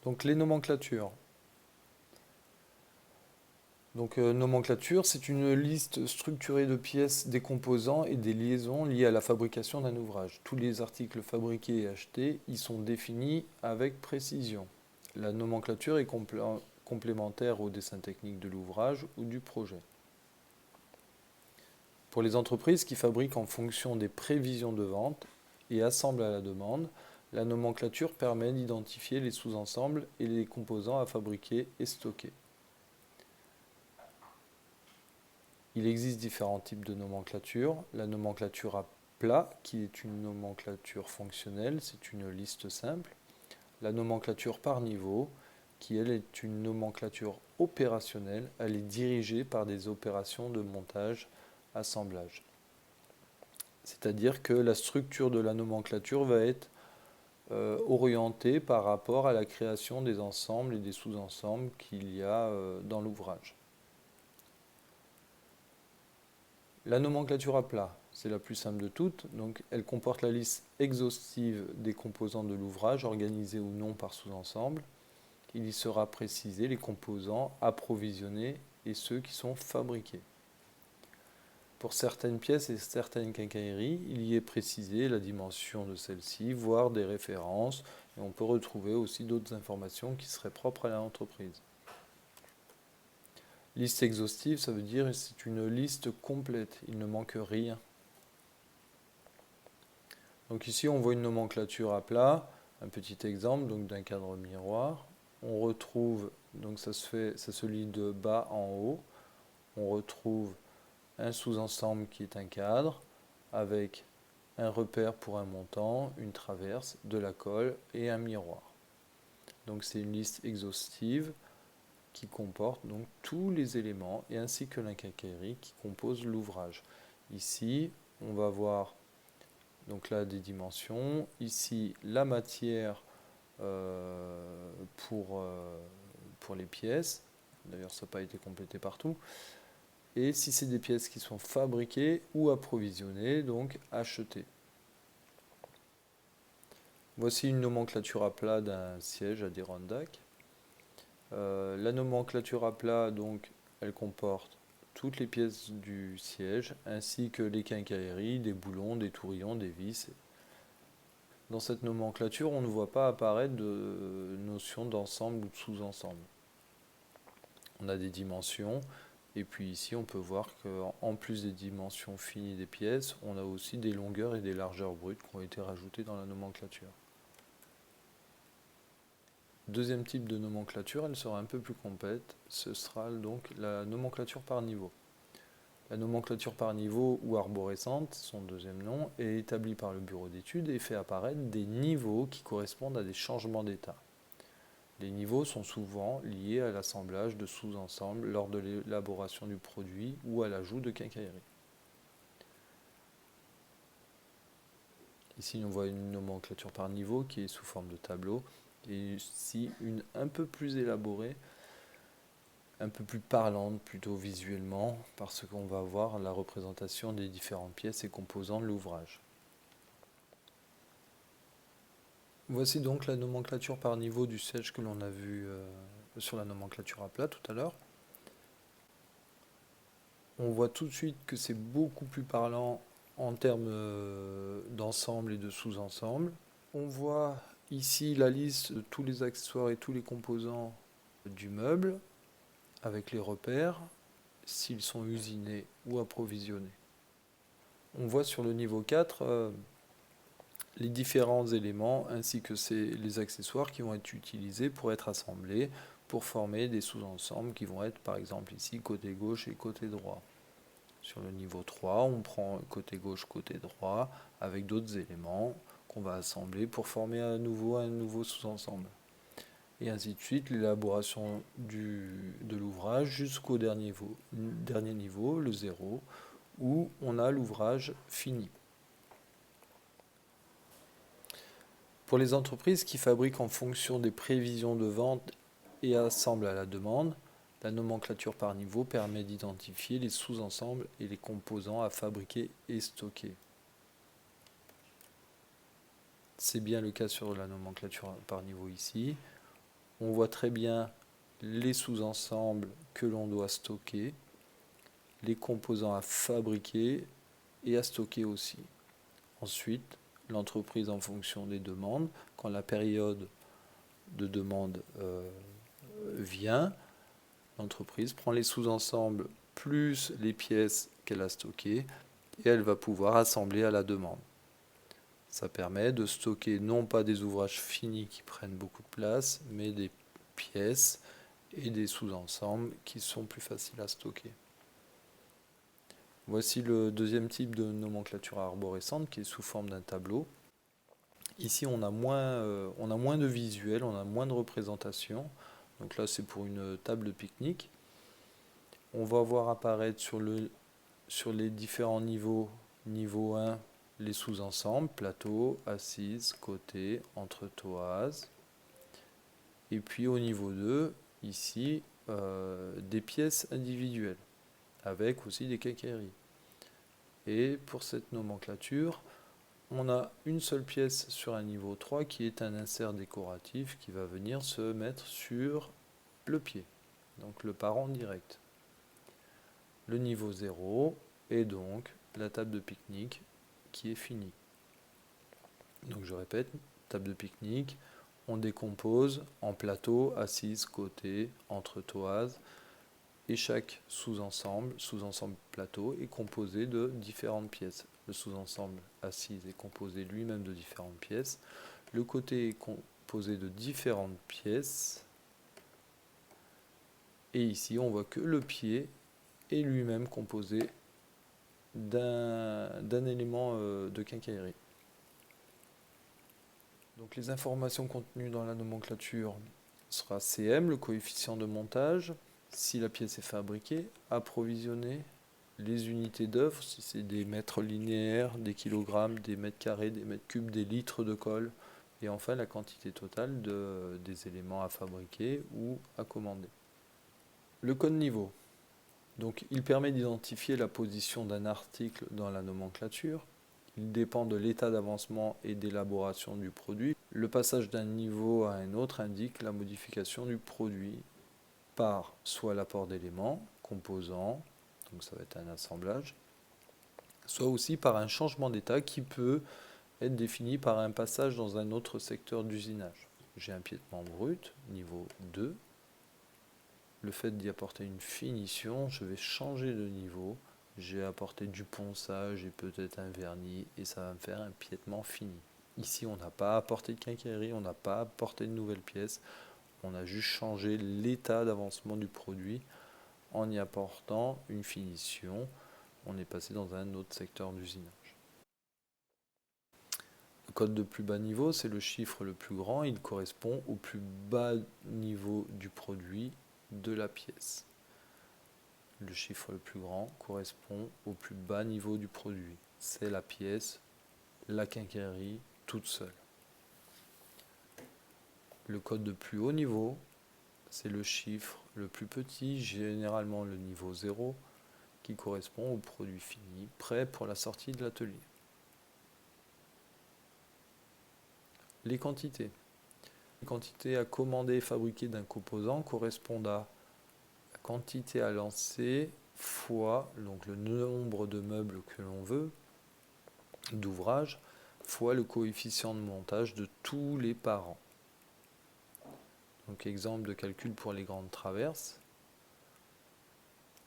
Donc les nomenclatures. Donc nomenclature, c'est une liste structurée de pièces, des composants et des liaisons liées à la fabrication d'un ouvrage. Tous les articles fabriqués et achetés y sont définis avec précision. La nomenclature est complémentaire au dessin technique de l'ouvrage ou du projet. Pour les entreprises qui fabriquent en fonction des prévisions de vente et assemblent à la demande, la nomenclature permet d'identifier les sous-ensembles et les composants à fabriquer et stocker. Il existe différents types de nomenclature. La nomenclature à plat, qui est une nomenclature fonctionnelle, c'est une liste simple. La nomenclature par niveau, qui elle est une nomenclature opérationnelle, elle est dirigée par des opérations de montage, assemblage. C'est-à-dire que la structure de la nomenclature va être orientée par rapport à la création des ensembles et des sous-ensembles qu'il y a dans l'ouvrage. La nomenclature à plat, c'est la plus simple de toutes, donc elle comporte la liste exhaustive des composants de l'ouvrage, organisés ou non par sous-ensemble. Il y sera précisé les composants approvisionnés et ceux qui sont fabriqués. Pour certaines pièces et certaines quincailleries, il y est précisé la dimension de celle-ci, voire des références, et on peut retrouver aussi d'autres informations qui seraient propres à l'entreprise. Liste exhaustive, ça veut dire que c'est une liste complète, il ne manque rien. Donc ici, on voit une nomenclature à plat, un petit exemple donc d'un cadre miroir. On retrouve, donc ça se lit de bas en haut. On retrouve un sous-ensemble qui est un cadre avec un repère pour un montant, une traverse, de la colle et un miroir. Donc c'est une liste exhaustive qui comporte donc tous les éléments et ainsi que la quincaillerie qui compose l'ouvrage. Ici, on va voir donc là des dimensions. Ici, la matière pour les pièces. D'ailleurs, ça n'a pas été complété partout. Et si c'est des pièces qui sont fabriquées ou approvisionnées, donc achetées. Voici une nomenclature à plat d'un siège Adirondack. La nomenclature à plat, donc, elle comporte toutes les pièces du siège, ainsi que les quincailleries, des boulons, des tourillons, des vis. Dans cette nomenclature, on ne voit pas apparaître de notion d'ensemble ou de sous-ensemble. On a des dimensions, et puis ici on peut voir qu'en plus des dimensions finies des pièces, on a aussi des longueurs et des largeurs brutes qui ont été rajoutées dans la nomenclature. Deuxième type de nomenclature, elle sera un peu plus complète, ce sera donc la nomenclature par niveau. La nomenclature par niveau ou arborescente, son deuxième nom, est établie par le bureau d'études et fait apparaître des niveaux qui correspondent à des changements d'état. Les niveaux sont souvent liés à l'assemblage de sous-ensembles lors de l'élaboration du produit ou à l'ajout de quincaillerie. Ici, on voit une nomenclature par niveau qui est sous forme de tableau, et ici une un peu plus élaborée, un peu plus parlante plutôt visuellement, parce qu'on va voir la représentation des différentes pièces et composants de l'ouvrage. Voici donc la nomenclature par niveau du siège que l'on a vu sur la nomenclature à plat tout à l'heure. On voit tout de suite que c'est beaucoup plus parlant en termes d'ensemble et de sous-ensemble. On voit ici la liste de tous les accessoires et tous les composants du meuble, avec les repères, s'ils sont usinés ou approvisionnés. On voit sur le niveau 4 les différents éléments ainsi que les accessoires qui vont être utilisés pour être assemblés, pour former des sous-ensembles qui vont être par exemple ici côté gauche et côté droit. Sur le niveau 3, on prend côté gauche, côté droit, avec d'autres éléments qu'on va assembler pour former un nouveau sous-ensemble. Et ainsi de suite, l'élaboration de l'ouvrage jusqu'au dernier niveau, le 0, où on a l'ouvrage fini. Pour les entreprises qui fabriquent en fonction des prévisions de vente et assemblent à la demande, la nomenclature par niveau permet d'identifier les sous-ensembles et les composants à fabriquer et stocker. C'est bien le cas sur la nomenclature par niveau ici. On voit très bien les sous-ensembles que l'on doit stocker, les composants à fabriquer et à stocker aussi. Ensuite, l'entreprise, en fonction des demandes, quand la période de demande vient, l'entreprise prend les sous-ensembles plus les pièces qu'elle a stockées et elle va pouvoir assembler à la demande. Ça permet de stocker non pas des ouvrages finis qui prennent beaucoup de place, mais des pièces et des sous-ensembles qui sont plus faciles à stocker. Voici le deuxième type de nomenclature arborescente qui est sous forme d'un tableau. Ici, on a moins de visuels, on a moins de représentations. Donc là, c'est pour une table de pique-nique. On va voir apparaître sur les différents niveaux, niveau 1, les sous-ensembles, plateau, assise, côté, entretoise. Et puis au niveau 2, ici, des pièces individuelles, avec aussi des quincailleries. Et pour cette nomenclature, on a une seule pièce sur un niveau 3 qui est un insert décoratif qui va venir se mettre sur le pied, donc le parent direct. Le niveau 0 est donc la table de pique-nique qui est finie. Donc je répète, table de pique-nique, on décompose en plateau, assise, côté, entretoise, et chaque sous-ensemble plateau, est composé de différentes pièces. Le sous-ensemble assise est composé lui-même de différentes pièces. Le côté est composé de différentes pièces. Et ici, on voit que le pied est lui-même composé d'un élément de quincaillerie. Donc les informations contenues dans la nomenclature sera CM, le coefficient de montage, si la pièce est fabriquée, approvisionner, les unités d'œuvre, si c'est des mètres linéaires, des kilogrammes, des mètres carrés, des mètres cubes, des litres de colle, et enfin la quantité totale des éléments à fabriquer ou à commander. Le code niveau. Donc, il permet d'identifier la position d'un article dans la nomenclature. Il dépend de l'état d'avancement et d'élaboration du produit. Le passage d'un niveau à un autre indique la modification du produit par soit l'apport d'éléments, composants, donc ça va être un assemblage, soit aussi par un changement d'état qui peut être défini par un passage dans un autre secteur d'usinage. J'ai un piétement brut, niveau 2. Le fait d'y apporter une finition, je vais changer de niveau. J'ai apporté du ponçage et peut-être un vernis et ça va me faire un piétement fini. Ici, on n'a pas apporté de quincaillerie, on n'a pas apporté de nouvelles pièces. On a juste changé l'état d'avancement du produit en y apportant une finition. On est passé dans un autre secteur d'usinage. Le code de plus bas niveau, c'est le chiffre le plus grand. Il correspond au plus bas niveau du produit de la pièce. Le chiffre le plus grand correspond au plus bas niveau du produit. C'est la pièce, la quincaillerie, toute seule. Le code de plus haut niveau, c'est le chiffre le plus petit, généralement le niveau 0, qui correspond au produit fini, prêt pour la sortie de l'atelier. Les quantités. Les quantités à commander et fabriquer d'un composant correspondent à la quantité à lancer fois donc le nombre de meubles que l'on veut, d'ouvrages, fois le coefficient de montage de tous les parents. Donc exemple de calcul pour les grandes traverses.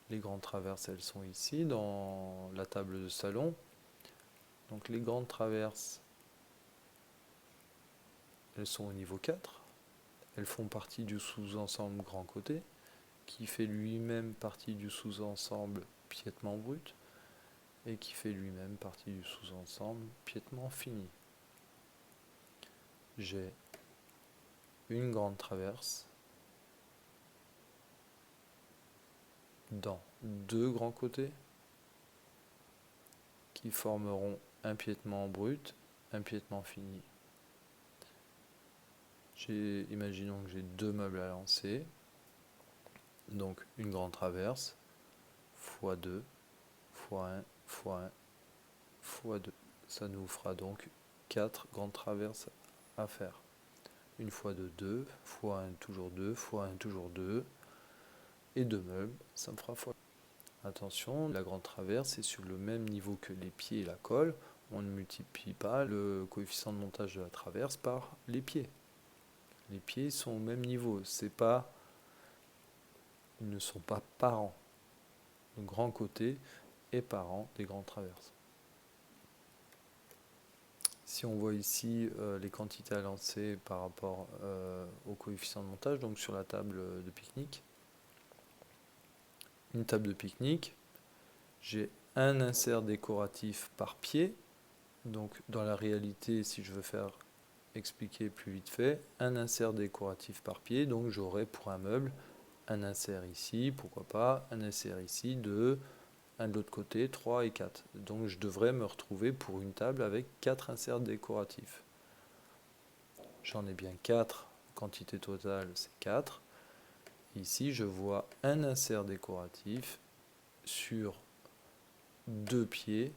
Les grandes traverses, elles sont ici dans la table de salon. Donc les grandes traverses, elles sont au niveau 4. Elles font partie du sous-ensemble grand côté, qui fait lui-même partie du sous-ensemble piétement brut, et qui fait lui-même partie du sous-ensemble piétement fini. J'ai une grande traverse dans deux grands côtés qui formeront un piétement brut, un piétement fini. Imaginons que j'ai deux meubles à lancer, donc une grande traverse, fois 2, fois 1, fois 1, fois 2. Ça nous fera donc 4 grandes traverses à faire. une fois de 2, fois 1 toujours 2, fois 1 toujours 2, et 2 meubles, ça me fera fois. Attention, la grande traverse est sur le même niveau que les pieds et la colle. On ne multiplie pas le coefficient de montage de la traverse par les pieds. Les pieds sont au même niveau, ils ne sont pas parents. Le grand côté est parent des grandes traverses. Si on voit ici les quantités à lancer par rapport au coefficient de montage, donc sur la table de pique-nique, une table de pique-nique, j'ai un insert décoratif par pied. Donc dans la réalité, si je veux faire expliquer plus vite fait, un insert décoratif par pied, donc j'aurai pour un meuble un insert ici, pourquoi pas, un insert ici, 2, un de l'autre côté, 3 et 4. Donc je devrais me retrouver pour une table avec 4 inserts décoratifs. J'en ai bien 4, quantité totale c'est 4. Ici je vois un insert décoratif sur 2 pieds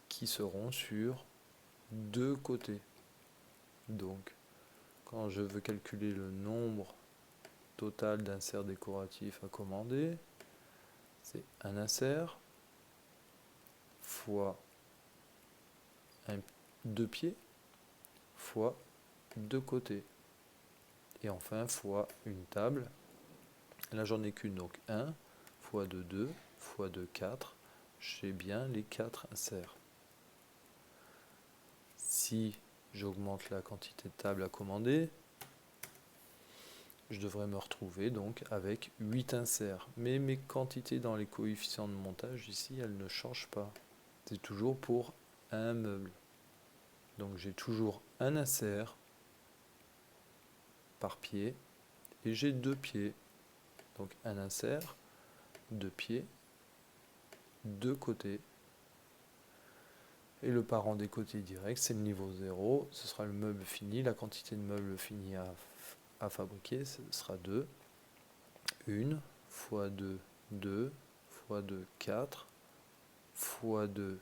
qui seront sur 2 côtés. Donc quand je veux calculer le nombre total d'inserts décoratifs à commander, c'est un insert fois 2 pieds fois 2 côtés. Et enfin fois une table. Là j'en ai qu'une, donc 1 fois 2, 2 fois 2, 4. J'ai bien les 4 inserts. Si j'augmente la quantité de tables à commander, je devrais me retrouver donc avec 8 inserts. Mais mes quantités dans les coefficients de montage ici, elles ne changent pas. C'est toujours pour un meuble. Donc j'ai toujours un insert par pied et j'ai 2 pieds. Donc un insert, 2 pieds, 2 côtés. Et le parent des côtés directs, c'est le niveau 0. Ce sera le meuble fini. La quantité de meubles finis à fabriquer, ce sera 2. 1 fois 2, 2 fois 2, 4 fois 2,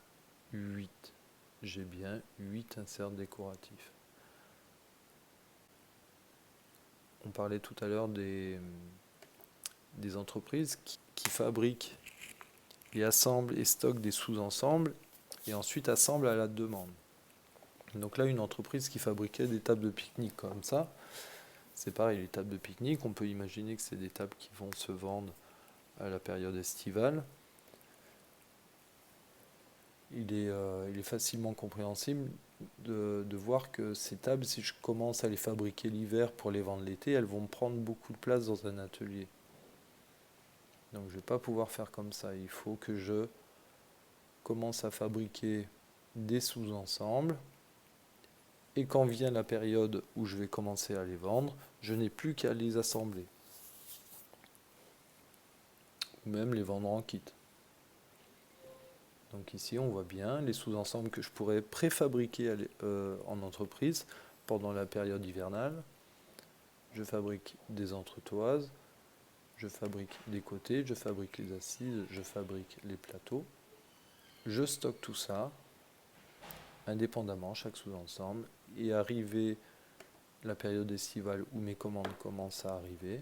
8. J'ai bien 8 inserts décoratifs. On parlait tout à l'heure des entreprises qui fabriquent et assemblent et stockent des sous-ensembles et ensuite assemblent à la demande. Donc là, une entreprise qui fabriquait des tables de pique-nique comme ça, c'est pareil, les tables de pique-nique, on peut imaginer que c'est des tables qui vont se vendre à la période estivale. Il est facilement compréhensible de voir que ces tables, si je commence à les fabriquer l'hiver pour les vendre l'été, elles vont me prendre beaucoup de place dans un atelier. Donc je ne vais pas pouvoir faire comme ça. Il faut que je commence à fabriquer des sous-ensembles. Et quand vient la période où je vais commencer à les vendre, je n'ai plus qu'à les assembler. Ou même les vendre en kit. Donc ici on voit bien les sous-ensembles que je pourrais préfabriquer en entreprise pendant la période hivernale. Je fabrique des entretoises, je fabrique des côtés, je fabrique les assises, je fabrique les plateaux. Je stocke tout ça indépendamment, chaque sous-ensemble, et arrivé la période estivale où mes commandes commencent à arriver,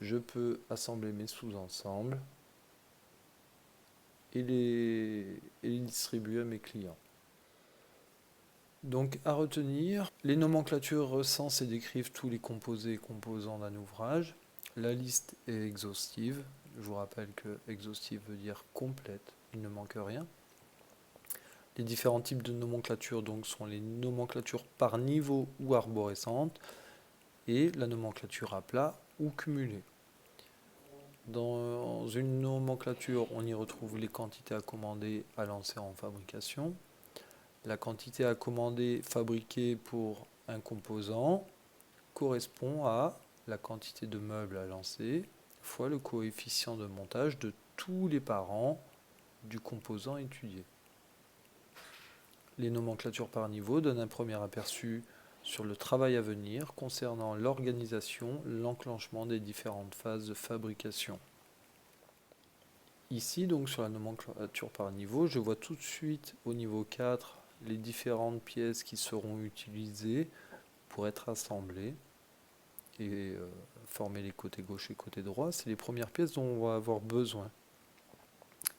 je peux assembler mes sous-ensembles et les distribuer à mes clients. Donc à retenir, les nomenclatures recensent et décrivent tous les composés et composants d'un ouvrage. La liste est exhaustive. Je vous rappelle que exhaustive veut dire complète, il ne manque rien. Les différents types de nomenclature donc sont les nomenclatures par niveau ou arborescentes et la nomenclature à plat ou cumulée. Dans une nomenclature, on y retrouve les quantités à commander, à lancer en fabrication. La quantité à commander fabriquée pour un composant correspond à la quantité de meubles à lancer fois le coefficient de montage de tous les parents du composant étudié. Les nomenclatures par niveau donnent un premier aperçu sur le travail à venir concernant l'organisation, l'enclenchement des différentes phases de fabrication. Ici, donc sur la nomenclature par niveau, je vois tout de suite au niveau 4 les différentes pièces qui seront utilisées pour être assemblées et former les côtés gauche et côté droit. C'est les premières pièces dont on va avoir besoin.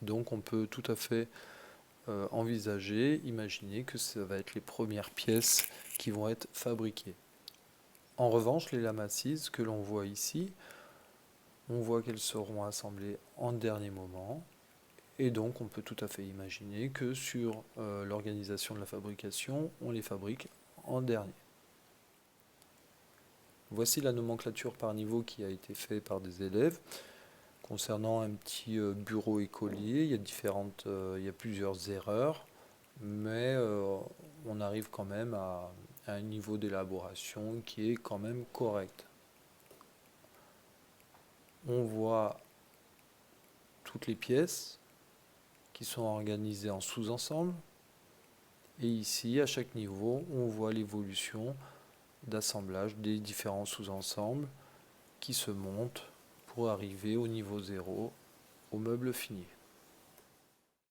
Donc on peut tout à fait envisager, imaginer que ça va être les premières pièces qui vont être fabriquées. En revanche, les lames assises que l'on voit ici, on voit qu'elles seront assemblées en dernier moment. Et donc on peut tout à fait imaginer que sur l'organisation de la fabrication, on les fabrique en dernier. Voici la nomenclature par niveau qui a été faite par des élèves. Concernant un petit bureau écolier, il y a plusieurs erreurs, mais on arrive quand même à un niveau d'élaboration qui est quand même correct. On voit toutes les pièces qui sont organisées en sous-ensembles. Et ici, à chaque niveau, on voit l'évolution d'assemblage des différents sous-ensembles qui se montent pour arriver au niveau 0, au meuble fini.